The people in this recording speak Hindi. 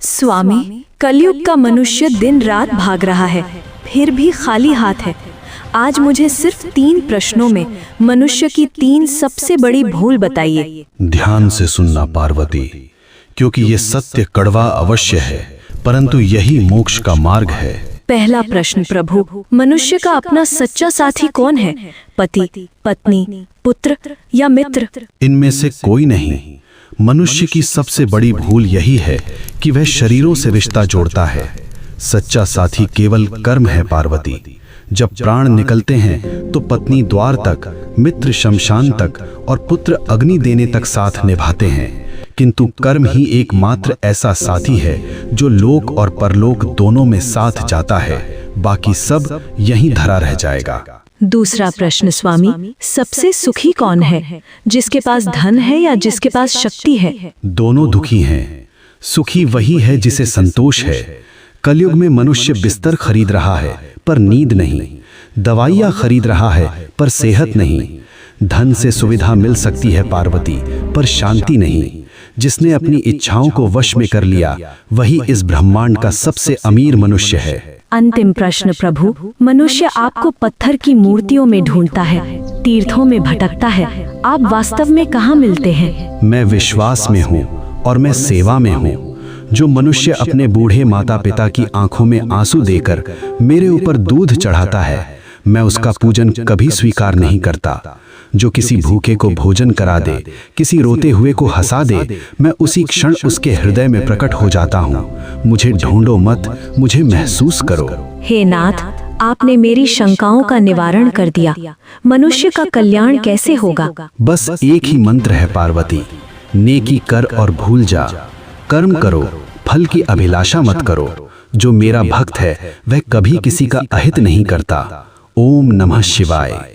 स्वामी, कलयुग का मनुष्य दिन रात भाग रहा है, फिर भी खाली हाथ है। आज मुझे सिर्फ 3 प्रश्नों में मनुष्य की 3 सबसे बड़ी भूल बताइए। ध्यान से सुनना पार्वती, क्योंकि ये सत्य कड़वा अवश्य है, परंतु यही मोक्ष का मार्ग है। पहला प्रश्न प्रभु, मनुष्य का अपना सच्चा साथी कौन है? पति, पत्नी, पुत्र या मित्र? इनमें से कोई नहीं। मनुष्य की सबसे बड़ी भूल यही है कि वह शरीरों से रिश्ता जोड़ता है। सच्चा साथी केवल कर्म है पार्वती। जब प्राण निकलते हैं तो पत्नी द्वार तक, मित्र शमशान तक और पुत्र अग्नि देने तक साथ निभाते हैं, किंतु कर्म ही एकमात्र ऐसा साथी है जो लोक और परलोक दोनों में साथ जाता है। बाकी सब यहीं धरा रह जाएगा। दूसरा प्रश्न स्वामी, सबसे सुखी कौन है? जिसके पास धन है या जिसके पास शक्ति है? दोनों दुखी हैं। सुखी वही है जिसे संतोष है। कलयुग में मनुष्य बिस्तर खरीद रहा है पर नींद नहीं, दवाइयाँ खरीद रहा है पर सेहत नहीं। धन से सुविधा मिल सकती है पार्वती, पर शांति नहीं। जिसने अपनी इच्छाओं को वश में कर लिया वही इस ब्रह्मांड का सबसे अमीर मनुष्य है। अंतिम प्रश्न प्रभु, मनुष्य आपको पत्थर की मूर्तियों में ढूंढता है, तीर्थों में भटकता है, आप वास्तव में कहाँ मिलते हैं? मैं विश्वास में हूँ और मैं सेवा में हूँ। जो मनुष्य अपने बूढ़े माता पिता की आंखों में आंसू देकर मेरे ऊपर दूध चढ़ाता है, मैं उसका पूजन कभी स्वीकार नहीं करता। जो किसी भूखे को भोजन करा दे, किसी रोते हुए को हंसा दे, मैं उसी क्षण उसके हृदय में प्रकट हो जाता हूँ। मुझे ढूंढो मत, मुझे महसूस करो। हे नाथ, आपने मेरी शंकाओं का निवारण कर दिया। मनुष्य का कल्याण कैसे होगा? बस एक ही मंत्र है पार्वती, नेकी कर और भूल जा। कर्म करो, फल की अभिलाषा मत करो। जो मेरा भक्त है वह कभी किसी का अहित नहीं करता। ओम नमः शिवाय।